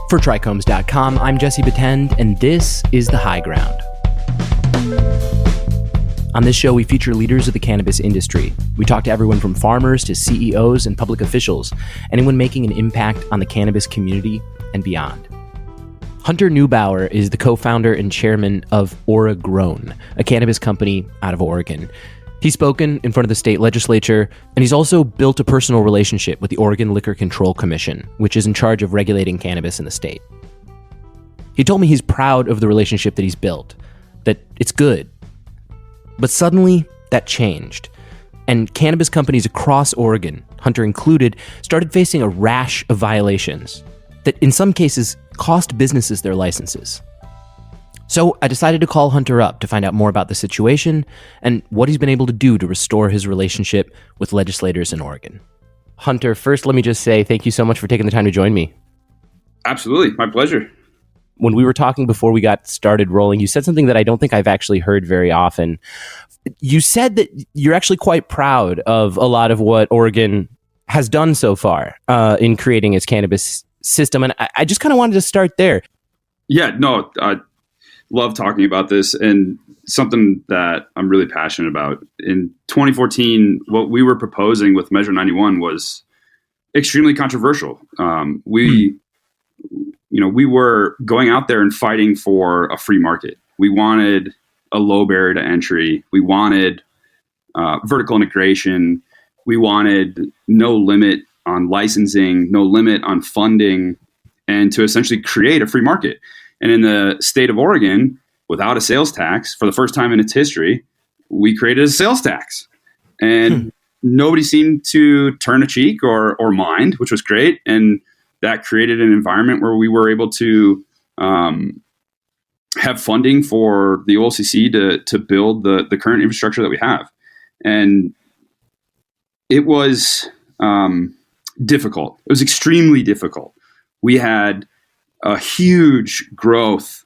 For TRICHOMES.com, I'm Jesse Batend, and this is The High Ground. On this show, we feature leaders of the cannabis industry. We talk to everyone from farmers to CEOs and public officials, anyone making an impact on the cannabis community and beyond. Hunter Neubauer is the co-founder and chairman of Oregrown, a cannabis company out of Oregon. He's spoken in front of the state legislature, and he's also built a personal relationship with the Oregon Liquor Control Commission, which is in charge of regulating cannabis in the state. He told me he's proud of the relationship that he's built, that it's good. But suddenly, that changed. And cannabis companies across Oregon, Hunter included, started facing a rash of violations that in some cases cost businesses their licenses. So I decided to call Hunter up to find out more about the situation and what he's been able to do to restore his relationship with legislators in Oregon. Hunter, first, let me just say thank you so much for taking the time to join me. Absolutely. My pleasure. When we were talking before we got started rolling, you said something that I don't think I've actually heard very often. You said that you're actually quite proud of a lot of what Oregon has done so far in creating its cannabis system. And I just kind of wanted to start there. Yeah, no, I love talking about this, and something that I'm really passionate about. In 2014, what we were proposing with Measure 91 was extremely controversial. We were going out there and fighting for a free market. We wanted a low barrier to entry. We wanted vertical integration. We wanted no limit on licensing, no limit on funding, and to essentially create a free market. And in the state of Oregon, without a sales tax, for the first time in its history, we created a sales tax. And nobody seemed to turn a cheek or mind, which was great. And that created an environment where we were able to have funding for the OLCC to build the current infrastructure that we have. And it was difficult. It was extremely difficult. We had a huge growth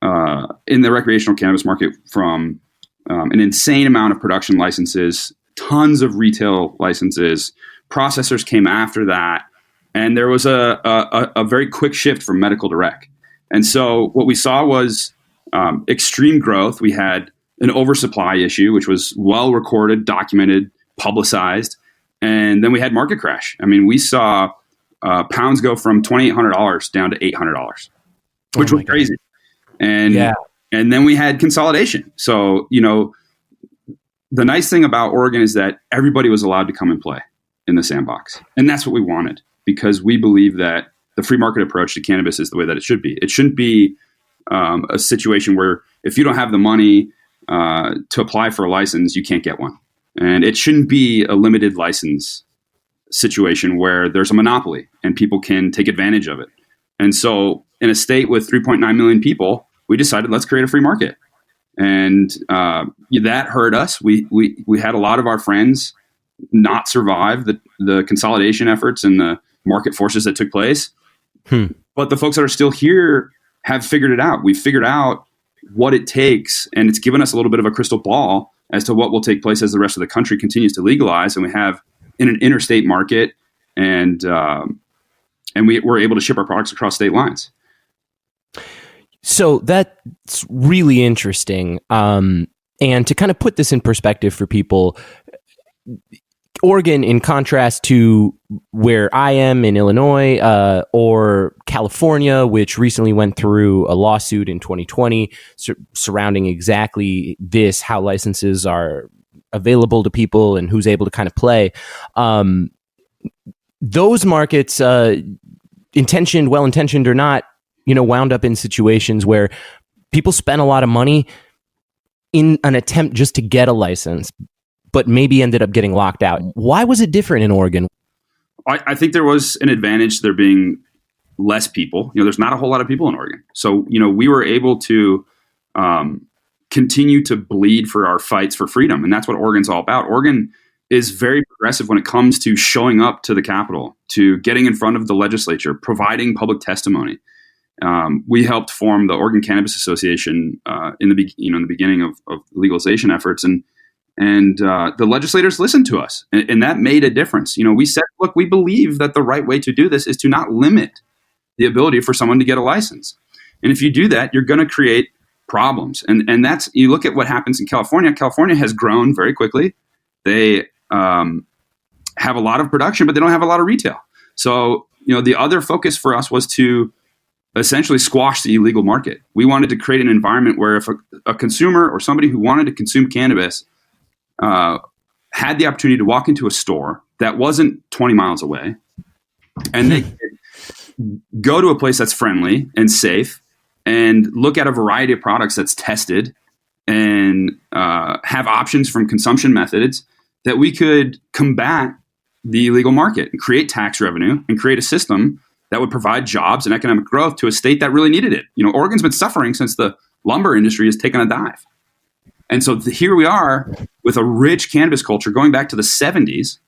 in the recreational cannabis market from an insane amount of production licenses, tons of retail licenses. Processors came after that, and there was a very quick shift from medical to rec. And so what we saw was extreme growth. We had an oversupply issue, which was well recorded, documented, publicized, and then we had market crash. I mean, we saw pounds go from $2,800 down to $800, which was crazy. And then we had consolidation. So, the nice thing about Oregon is that everybody was allowed to come and play in the sandbox. And that's what we wanted, because we believe that the free market approach to cannabis is the way that it should be. It shouldn't be a situation where if you don't have the money to apply for a license, you can't get one. And it shouldn't be a limited license situation where there's a monopoly and people can take advantage of it. And so in a state with 3.9 million people, we decided let's create a free market. And that hurt us. We had a lot of our friends not survive the consolidation efforts and the market forces that took place. But the folks that are still here have figured it out. We've figured out what it takes, and it's given us a little bit of a crystal ball as to what will take place as the rest of the country continues to legalize. And we have in an interstate market, and we're able to ship our products across state lines. So that's really interesting. And to kind of put this in perspective for people, Oregon, in contrast to where I am in Illinois or California, which recently went through a lawsuit in 2020 surrounding exactly this, how licenses are available to people and who's able to kind of play. Those markets, well-intentioned or not, wound up in situations where people spent a lot of money in an attempt just to get a license, but maybe ended up getting locked out. Why was it different in Oregon? I think there was an advantage there being less people. There's not a whole lot of people in Oregon. So, we were able to continue to bleed for our fights for freedom. And that's what Oregon's all about. Oregon is very progressive when it comes to showing up to the Capitol, to getting in front of the legislature, providing public testimony. We helped form the Oregon Cannabis Association in the beginning of legalization efforts, and the legislators listened to us, and that made a difference. We said, look, we believe that the right way to do this is to not limit the ability for someone to get a license. And if you do that, you're going to create problems. And that's, you look at what happens in California. California has grown very quickly. They have a lot of production, but they don't have a lot of retail. So, the other focus for us was to essentially squash the illegal market. We wanted to create an environment where if a consumer or somebody who wanted to consume cannabis had the opportunity to walk into a store that wasn't 20 miles away, and they could go to a place that's friendly and safe and look at a variety of products that's tested and have options from consumption methods, that we could combat the illegal market and create tax revenue and create a system that would provide jobs and economic growth to a state that really needed it. Oregon's been suffering since the lumber industry has taken a dive. And so here we are with a rich cannabis culture going back to the 70s,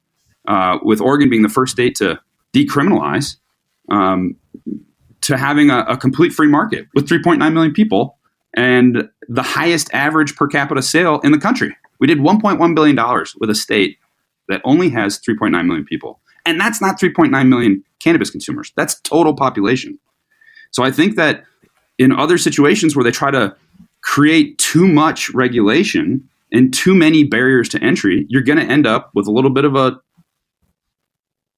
with Oregon being the first state to decriminalize, to having a complete free market with 3.9 million people and the highest average per capita sale in the country. We did $1.1 billion with a state that only has 3.9 million people. And that's not 3.9 million cannabis consumers. That's total population. So I think that in other situations where they try to create too much regulation and too many barriers to entry, you're going to end up with a little bit of a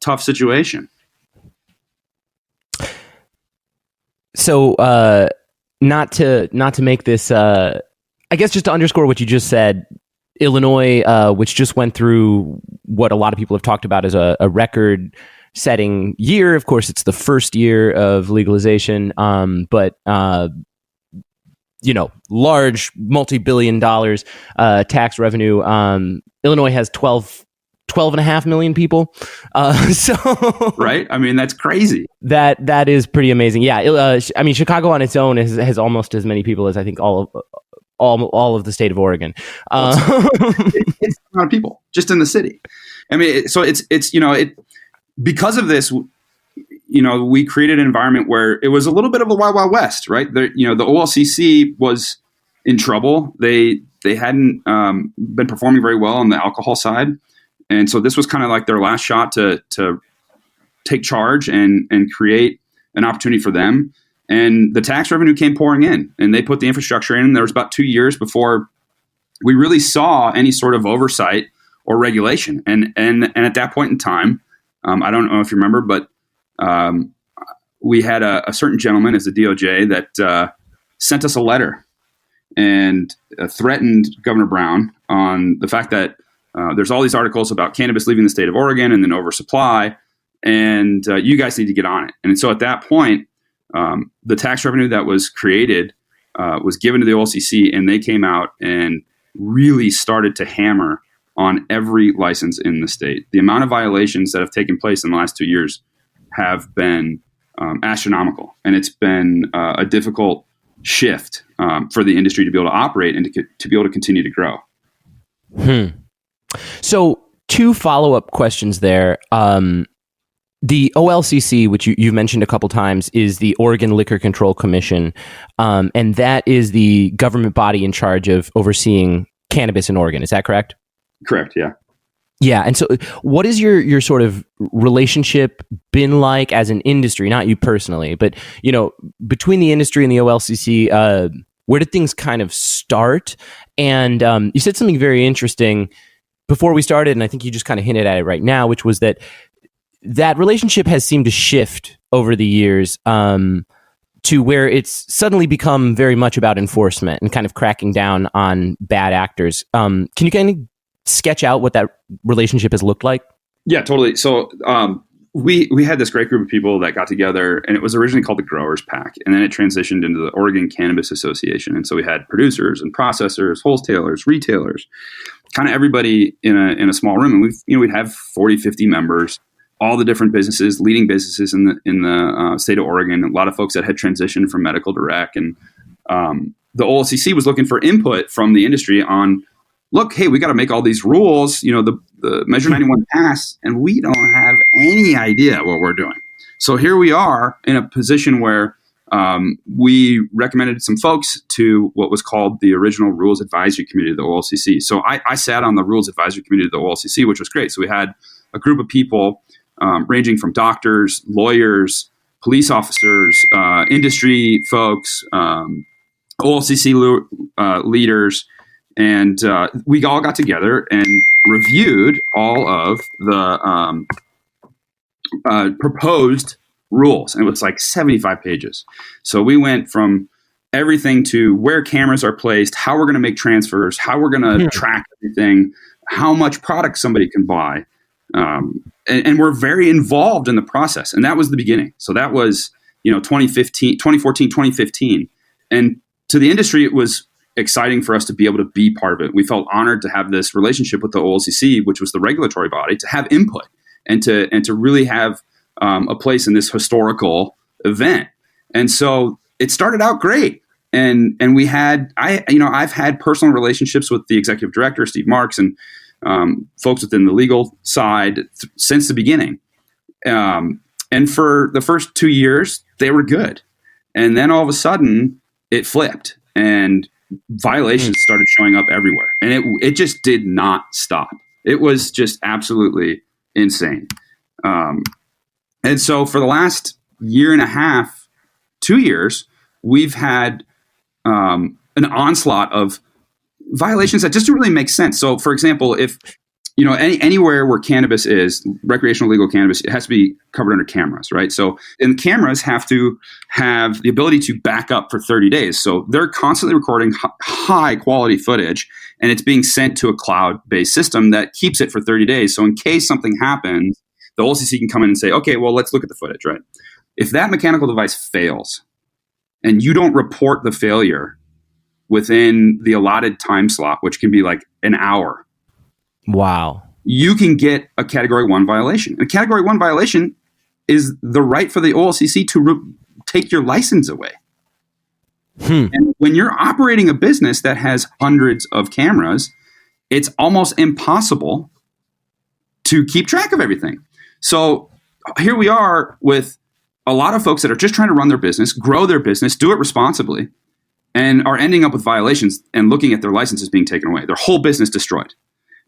tough situation. So not to make this, I guess just to underscore what you just said, Illinois, which just went through what a lot of people have talked about as a record-setting year. Of course, it's the first year of legalization, but large multi-billion dollars tax revenue. Illinois has 12.5 million people. So right. I mean, that's crazy. That is pretty amazing. Yeah. Chicago on its own has almost as many people as I think all of the state of Oregon. It's a lot of people just in the city. I mean, so it's because of this, we created an environment where it was a little bit of a wild, wild west, right? The OLCC was in trouble. They hadn't been performing very well on the alcohol side. And so this was kind of like their last shot to take charge and create an opportunity for them. And the tax revenue came pouring in, and they put the infrastructure in. And there was about 2 years before we really saw any sort of oversight or regulation. And at that point in time, I don't know if you remember, but we had a certain gentleman as the DOJ that sent us a letter and threatened Governor Brown on the fact that there's all these articles about cannabis leaving the state of Oregon and then oversupply, and you guys need to get on it. And so at that point, the tax revenue that was created was given to the OLCC, and they came out and really started to hammer on every license in the state. The amount of violations that have taken place in the last 2 years have been astronomical, and it's been a difficult shift for the industry to be able to operate and to be able to continue to grow. So 2 follow-up questions there. The OLCC, which you've mentioned a couple times, is the Oregon Liquor Control Commission, and that is the government body in charge of overseeing cannabis in Oregon. Is that correct? Correct, yeah. Yeah, and so what is your sort of relationship been like as an industry, not you personally, but between the industry and the OLCC, where did things kind of start? And you said something very interesting before we started, and I think you just kind of hinted at it right now, which was that relationship has seemed to shift over the years to where it's suddenly become very much about enforcement and kind of cracking down on bad actors. Can you kind of sketch out what that relationship has looked like? Yeah, totally. So we had this great group of people that got together, and it was originally called the Growers Pack, and then it transitioned into the Oregon Cannabis Association. And so we had producers and processors, wholesalers, retailers, kind of everybody in a small room. And we'd have 40, 50 members, all the different businesses, leading businesses in the state of Oregon, a lot of folks that had transitioned from medical to rec. And the OLCC was looking for input from the industry on, look, hey, we got to make all these rules, the Measure 91 passed, and we don't have any idea what we're doing. So here we are in a position where we recommended some folks to what was called the original Rules Advisory Committee of the OLCC. So I sat on the Rules Advisory Committee of the OLCC, which was great. So we had a group of people ranging from doctors, lawyers, police officers, industry folks, OLCC leaders, and we all got together and reviewed all of the proposed rules. And it was like 75 pages. So we went from everything to where cameras are placed, how we're going to make transfers, how we're going to track everything, how much product somebody can buy. And we're very involved in the process. And that was the beginning. So that was, 2014, 2015. And to the industry, it was exciting for us to be able to be part of it. We felt honored to have this relationship with the OLCC, which was the regulatory body, to have input and to really have a place in this historical event. And so it started out great. And we had, I've had personal relationships with the executive director, Steve Marks, and folks within the legal side since the beginning. And for the first 2 years, they were good. And then all of a sudden it flipped and violations started showing up everywhere. And it just did not stop. It was just absolutely insane. And so for the last year and a half, 2 years, we've had an onslaught of violations that just don't really make sense. So, for example, if anywhere where cannabis is, recreational legal cannabis, it has to be covered under cameras, right? So, and cameras have to have the ability to back up for 30 days. So they're constantly recording high quality footage, and it's being sent to a cloud-based system that keeps it for 30 days. So in case something happens, the OLCC can come in and say, okay, well, let's look at the footage, right? If that mechanical device fails and you don't report the failure within the allotted time slot, which can be like an hour. Wow. You can get a Category 1 violation. A Category 1 violation is the right for the OLCC to take your license away. And when you're operating a business that has hundreds of cameras, it's almost impossible to keep track of everything. So here we are with a lot of folks that are just trying to run their business, grow their business, do it responsibly, and are ending up with violations and looking at their licenses being taken away, their whole business destroyed.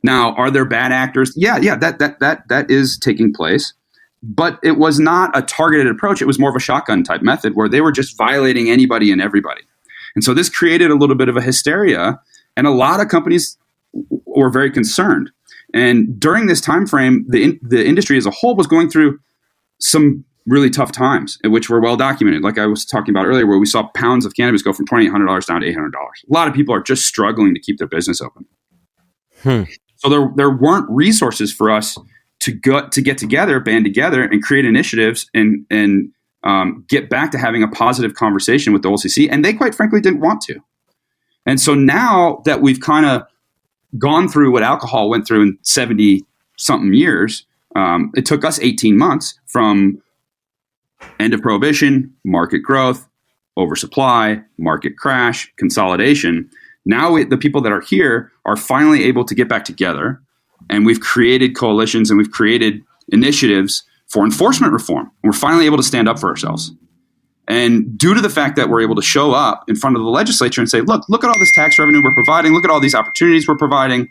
Now, are there bad actors? Yeah, that is taking place. But it was not a targeted approach. It was more of a shotgun type method where they were just violating anybody and everybody. And so this created a little bit of a hysteria, and a lot of companies were very concerned. And during this time frame, the industry as a whole was going through some really tough times, which were well documented. Like I was talking about earlier, where we saw pounds of cannabis go from $2,800 down to $800. A lot of people are just struggling to keep their business open. So there weren't resources for us to get together, band together, and create initiatives and get back to having a positive conversation with the OLCC. And they quite frankly didn't want to. And so now that we've kind of gone through what alcohol went through in 70 something years, it took us 18 months from end of prohibition, market growth, oversupply, market crash, consolidation. Now the people that are here are finally able to get back together, and we've created coalitions and we've created initiatives for enforcement reform. And we're finally able to stand up for ourselves. And due to the fact that we're able to show up in front of the legislature and say, look at all this tax revenue we're providing, look at all these opportunities we're providing.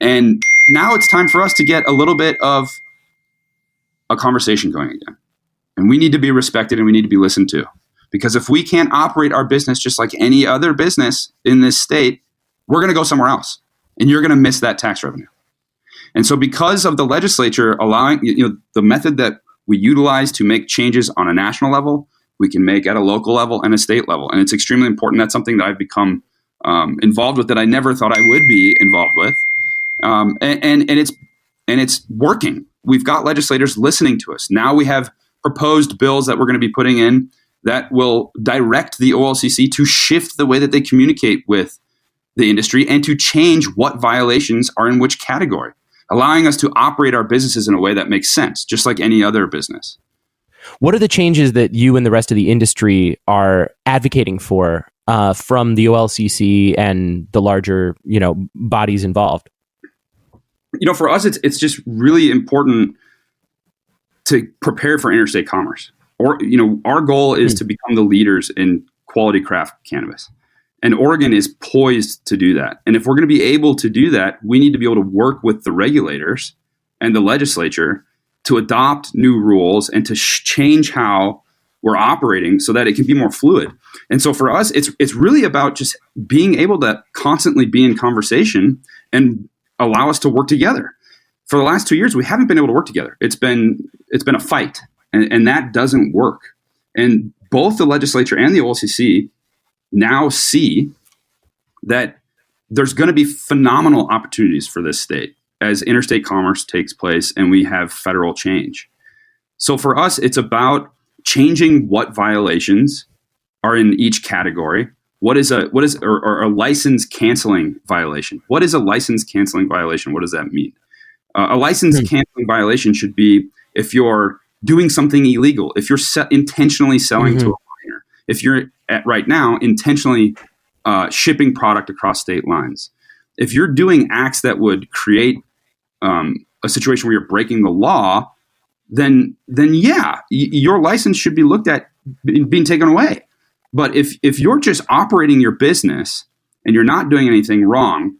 And now it's time for us to get a little bit of a conversation going again. And we need to be respected and we need to be listened to. Because if we can't operate our business just like any other business in this state, we're going to go somewhere else. And you're going to miss that tax revenue. And so because of the legislature allowing, the method that we utilize to make changes on a national level, we can make at a local level and a state level. And it's extremely important. That's something that I've become involved with that I never thought I would be involved with. And it's working. We've got legislators listening to us. Now we have proposed bills that we're going to be putting in that will direct the OLCC to shift the way that they communicate with the industry and to change what violations are in which category, allowing us to operate our businesses in a way that makes sense, just like any other business. What are the changes that you and the rest of the industry are advocating for from the OLCC and the larger, bodies involved? For us, it's just really important to prepare for interstate commerce. Or, our goal is to become the leaders in quality craft cannabis. And Oregon is poised to do that. And if we're going to be able to do that, we need to be able to work with the regulators and the legislature to adopt new rules and to change how we're operating so that it can be more fluid. And so for us, it's really about just being able to constantly be in conversation and allow us to work together. For the last 2 years, we haven't been able to work together. It's been a fight, and that doesn't work. And both the legislature and the OLCC now see that there's going to be phenomenal opportunities for this state as interstate commerce takes place and we have federal change. So for us, it's about changing what violations are in each category. What is a license canceling violation? What is a license canceling violation? What does that mean? A license canceling violation should be if you're doing something illegal, if you're intentionally selling to a minor, if you're right now intentionally shipping product across state lines, if you're doing acts that would create a situation where you're breaking the law, then yeah, your license should be looked at being taken away. But if you're just operating your business and you're not doing anything wrong,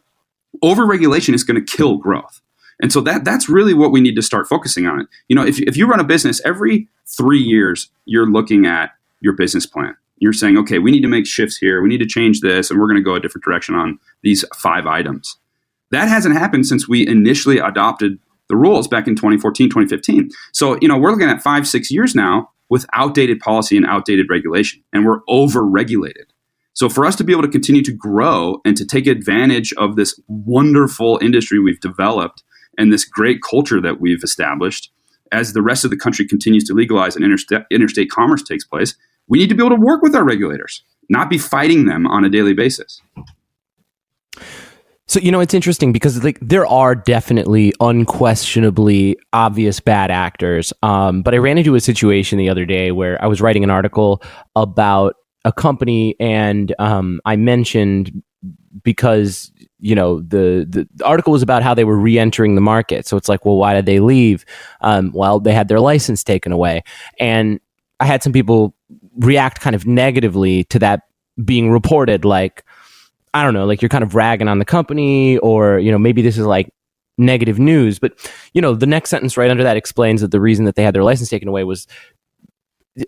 overregulation is going to kill growth. And so that's really what we need to start focusing on. You know, if you run a business every 3 years, you're looking at your business plan. You're saying, okay, we need to make shifts here. We need to change this, and we're going to go a different direction on these 5 items. That hasn't happened since we initially adopted the rules back in 2014, 2015. So, you know, we're looking at 5-6 years now with outdated policy and outdated regulation, and we're over-regulated. So for us to be able to continue to grow and to take advantage of this wonderful industry we've developed and this great culture that we've established, as the rest of the country continues to legalize and interstate commerce takes place, we need to be able to work with our regulators, not be fighting them on a daily basis. So, you know, it's interesting because like there are definitely unquestionably obvious bad actors. But I ran into a situation the other day where I was writing an article about a company and I mentioned, because, you know, the article was about how they were re-entering the market. So it's like, well, why did they leave? Well, they had their license taken away. And I had some people react kind of negatively to that being reported, like, I don't know, like you're kind of ragging on the company, or, you know, maybe this is like negative news. But, you know, the next sentence right under that explains that the reason that they had their license taken away was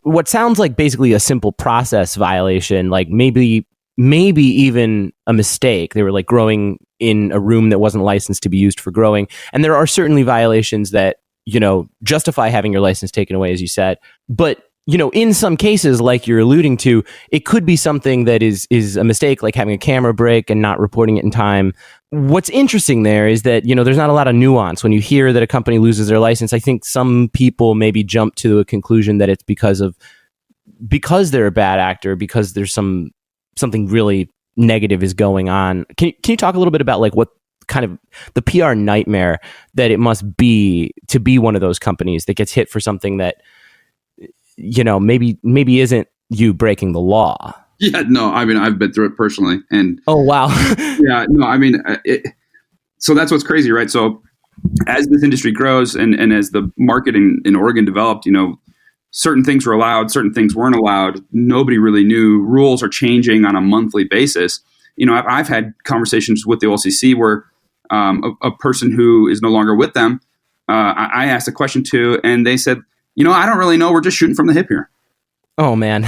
what sounds like basically a simple process violation, like maybe even a mistake. They were like growing in a room that wasn't licensed to be used for growing. And there are certainly violations that, you know, justify having your license taken away, as you said. But, you know, in some cases, like you're alluding to, it could be something that is a mistake, like having a camera break and not reporting it in time. What's interesting there is that, you know, there's not a lot of nuance. When you hear that a company loses their license, I think some people maybe jump to a conclusion that it's because they're a bad actor, because there's something really negative is going on. Can you talk a little bit about like what kind of the PR nightmare that it must be to be one of those companies that gets hit for something that, you know, maybe isn't you breaking the law? Yeah, no, I mean, I've been through it personally. And oh, wow. Yeah, no, I mean, so that's what's crazy, right? So as this industry grows and as the market in Oregon developed, you know, certain things were allowed, certain things weren't allowed. Nobody really knew. Rules are changing on a monthly basis. You know, I've had conversations with the OLCC where a person who is no longer with them, I asked a question to, and they said, you know, I don't really know. We're just shooting from the hip here. Oh, man.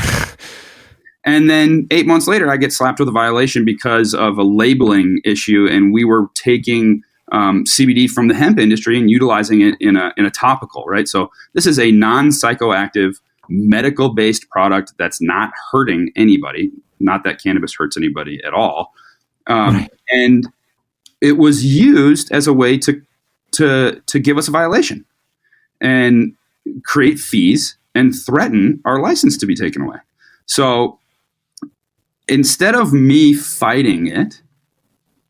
And then 8 months later, I get slapped with a violation because of a labeling issue. And we were taking CBD from the hemp industry and utilizing it in a topical, right? So this is a non-psychoactive, medical-based product that's not hurting anybody. Not that cannabis hurts anybody at all. Right. And it was used as a way to give us a violation and create fees and threaten our license to be taken away. So instead of me fighting it,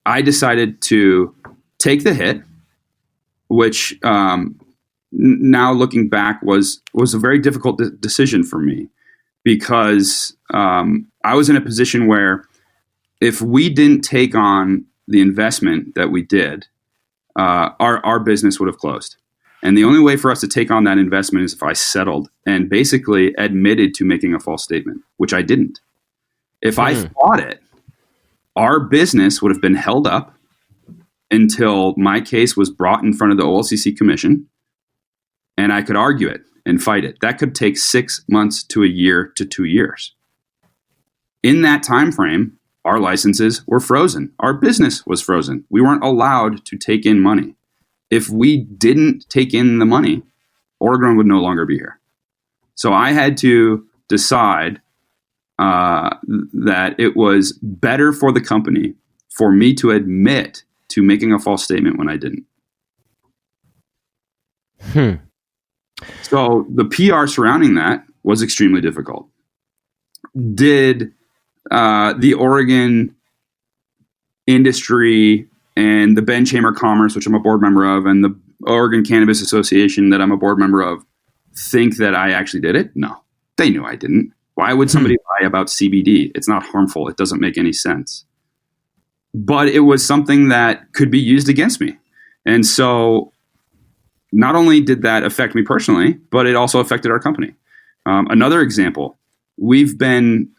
I decided to take the hit, which now looking back was a very difficult decision for me, because I was in a position where if we didn't take on the investment that we did, our business would have closed. And the only way for us to take on that investment is if I settled and basically admitted to making a false statement, which I didn't. If I fought it, our business would have been held up until my case was brought in front of the OLCC commission and I could argue it. and fight it. That could take 6 months to a year to 2 years. In that time frame, our licenses were frozen. Our business was frozen. We weren't allowed to take in money. If we didn't take in the money, Oregrown would no longer be here. So I had to decide that it was better for the company for me to admit to making a false statement when I didn't. So the PR surrounding that was extremely difficult. Did the Oregon industry and the Ben Chamber Commerce, which I'm a board member of, and the Oregon Cannabis Association that I'm a board member of, think that I actually did it? No, they knew I didn't. Why would somebody lie about CBD? It's not harmful. It doesn't make any sense. But it was something that could be used against me. And so not only did that affect me personally, but it also affected our company. Another example, we've been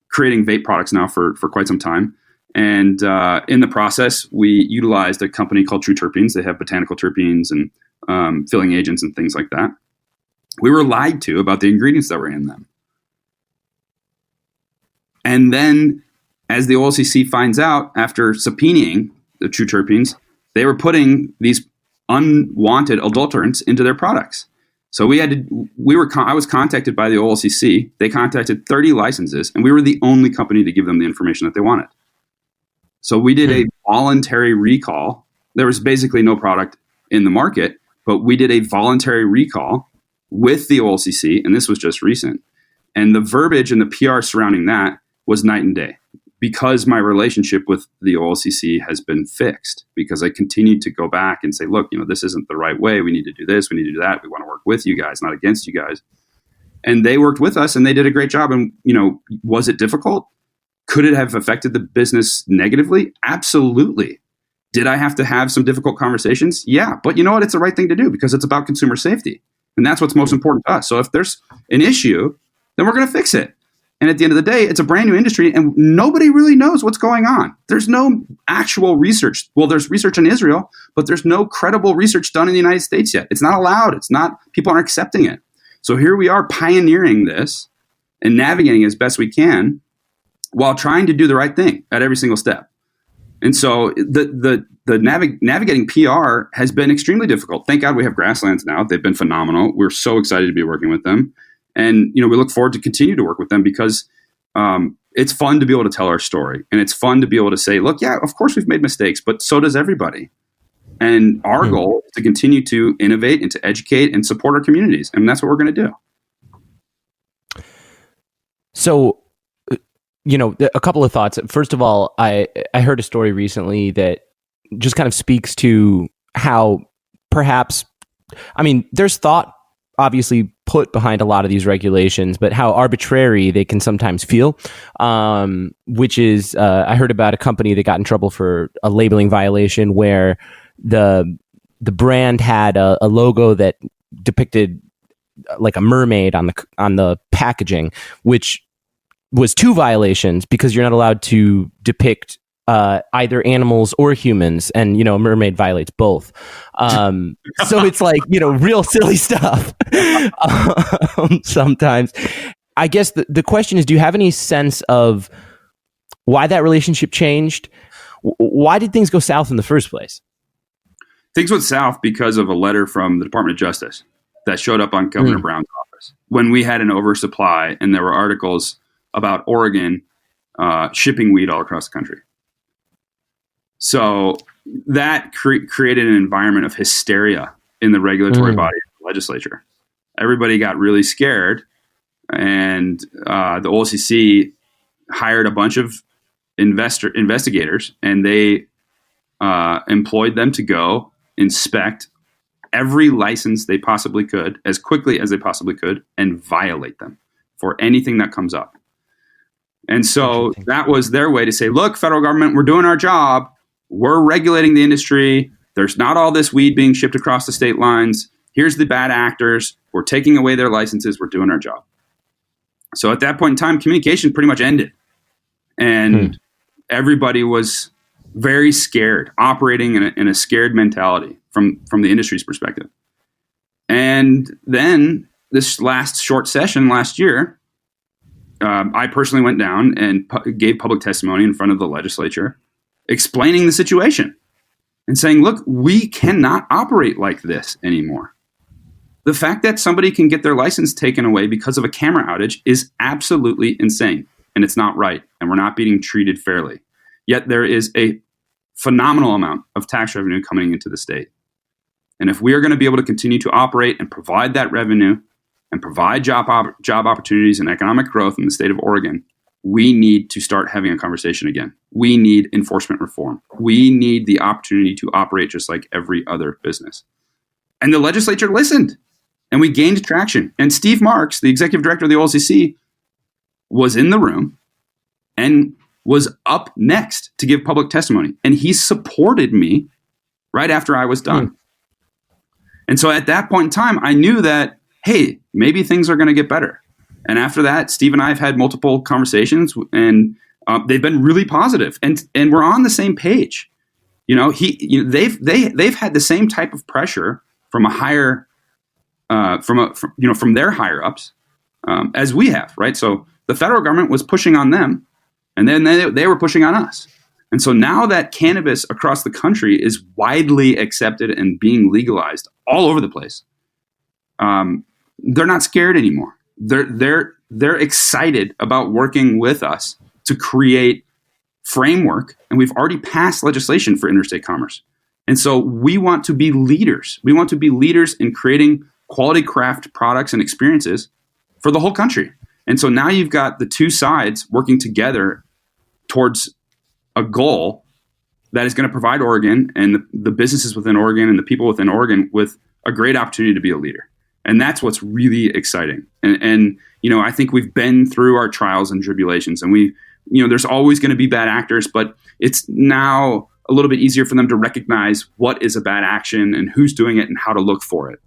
creating vape products now for quite some time. And in the process, we utilized a company called True Terpenes. They have botanical terpenes and filling agents and things like that. We were lied to about the ingredients that were in them. And then as the OLCC finds out, after subpoenaing the True Terpenes, they were putting these unwanted adulterants into their products. So I was contacted by the OLCC. They contacted 30 licenses, and we were the only company to give them the information that they wanted. So we did a voluntary recall. There was basically no product in the market, but we did a voluntary recall with the OLCC, and this was just recent. And the verbiage and the PR surrounding that was night and day, because my relationship with the OLCC has been fixed, because I continued to go back and say, look, this isn't the right way. We need to do this. We need to do that. We want to work with you guys, not against you guys. And they worked with us, and they did a great job. And, was it difficult? Could it have affected the business negatively? Absolutely. Did I have to have some difficult conversations? Yeah. But you know what? It's the right thing to do, because it's about consumer safety. And that's what's most important to us. So if there's an issue, then we're going to fix it. And at the end of the day, it's a brand new industry, and nobody really knows what's going on. There's no actual research. Well, there's research in Israel, but there's no credible research done in the United States yet. It's not allowed. People aren't accepting it. So here we are pioneering this and navigating as best we can while trying to do the right thing at every single step. And so the navigating PR has been extremely difficult. Thank God we have Grasslands now. They've been phenomenal. We're so excited to be working with them. And, we look forward to continue to work with them, because it's fun to be able to tell our story. And it's fun to be able to say, look, yeah, of course we've made mistakes, but so does everybody. And our goal is to continue to innovate and to educate and support our communities. And that's what we're going to do. So, a couple of thoughts. First of all, I heard a story recently that just kind of speaks to how perhaps, there's thought obviously put behind a lot of these regulations, but how arbitrary they can sometimes feel, which is, I heard about a company that got in trouble for a labeling violation where the brand had a logo that depicted like a mermaid on the packaging, which was 2 violations, because you're not allowed to depict either animals or humans, and a mermaid violates both. So it's like real silly stuff. Sometimes, I guess the question is, do you have any sense of why that relationship changed? Why did things go south in the first place? Things went south because of a letter from the Department of Justice that showed up on Governor Brown's office when we had an oversupply, and there were articles about Oregon shipping weed all across the country. So that created an environment of hysteria in the regulatory body of the legislature. Everybody got really scared, and the OLCC hired a bunch of investigators, and they employed them to go inspect every license they possibly could as quickly as they possibly could and violate them for anything that comes up. And so that was their way to say, look, federal government, we're doing our job. We're regulating the industry. There's not all this weed being shipped across the state lines. Here's the bad actors. We're taking away their licenses. We're doing our job. So at that point in time, communication pretty much ended. And everybody was very scared, operating in a scared mentality from the industry's perspective. And then this last short session last year, I personally went down and gave public testimony in front of the legislature, explaining the situation and saying, look, we cannot operate like this anymore. The fact that somebody can get their license taken away because of a camera outage is absolutely insane, and it's not right, and we're not being treated fairly. Yet there is a phenomenal amount of tax revenue coming into the state. And if we are going to be able to continue to operate and provide that revenue and provide job opportunities and economic growth in the state of Oregon, we need to start having a conversation again. We need enforcement reform. We need the opportunity to operate just like every other business. And the legislature listened, and we gained traction. And Steve Marks, the executive director of the OLCC, was in the room and was up next to give public testimony. And he supported me right after I was done. And so at that point in time, I knew that, hey, maybe things are going to get better. And after that, Steve and I have had multiple conversations, and they've been really positive, and we're on the same page. They've had the same type of pressure from a higher, from their higher ups as we have, right? So the federal government was pushing on them, and then they were pushing on us. And so now that cannabis across the country is widely accepted and being legalized all over the place, they're not scared anymore. They're excited about working with us to create framework, and we've already passed legislation for interstate commerce. And so we want to be leaders. We want to be leaders in creating quality craft products and experiences for the whole country. And so now you've got the two sides working together towards a goal that is going to provide Oregon and the businesses within Oregon and the people within Oregon with a great opportunity to be a leader. And that's what's really exciting. And I think we've been through our trials and tribulations, and there's always going to be bad actors, but it's now a little bit easier for them to recognize what is a bad action and who's doing it and how to look for it.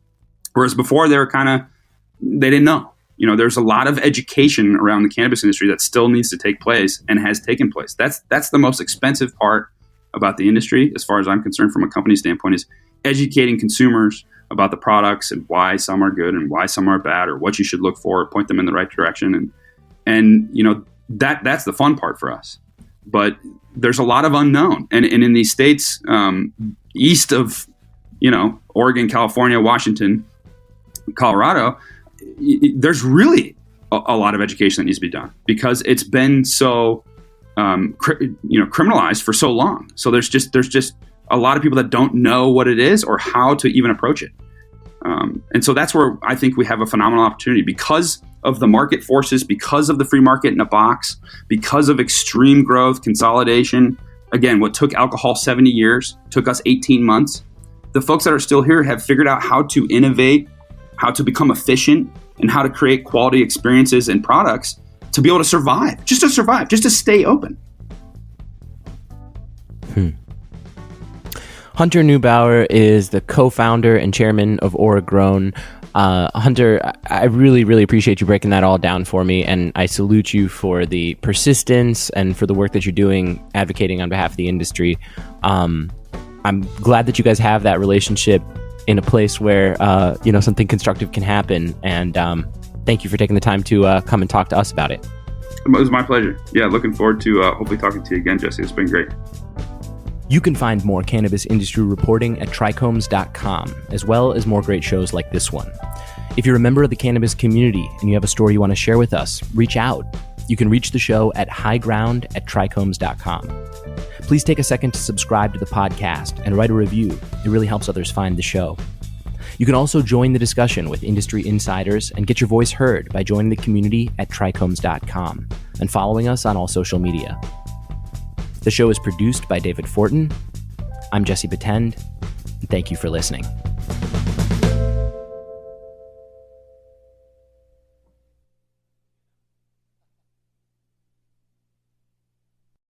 Whereas before they didn't know. There's a lot of education around the cannabis industry that still needs to take place and has taken place. That's the most expensive part about the industry, as far as I'm concerned, from a company standpoint, is educating consumers about the products and why some are good and why some are bad, or what you should look for, point them in the right direction. And that's the fun part for us. But there's a lot of unknown. And in these states east of, Oregon, California, Washington, Colorado, there's really a lot of education that needs to be done because it's been so criminalized for so long. So there's just a lot of people that don't know what it is or how to even approach it. And so that's where I think we have a phenomenal opportunity because of the market forces, because of the free market in a box, because of extreme growth, consolidation. Again, what took alcohol 70 years took us 18 months. The folks that are still here have figured out how to innovate, how to become efficient, and how to create quality experiences and products to be able to survive, just to stay open. Hunter Neubauer is the co-founder and chairman of Oregrown. Hunter, I really, really appreciate you breaking that all down for me, and I salute you for the persistence and for the work that you're doing advocating on behalf of the industry. I'm glad that you guys have that relationship in a place where something constructive can happen, and thank you for taking the time to come and talk to us about it. It was my pleasure. Yeah, looking forward to hopefully talking to you again, Jesse. It's been great. You can find more cannabis industry reporting at TRICHOMES.com, as well as more great shows like this one. If you're a member of the cannabis community and you have a story you want to share with us, reach out. You can reach the show at highground at TRICHOMES.com. Please take a second to subscribe to the podcast and write a review. It really helps others find the show. You can also join the discussion with industry insiders and get your voice heard by joining the community at TRICHOMES.com and following us on all social media. The show is produced by David Fortin. I'm Jesse Batend, and thank you for listening.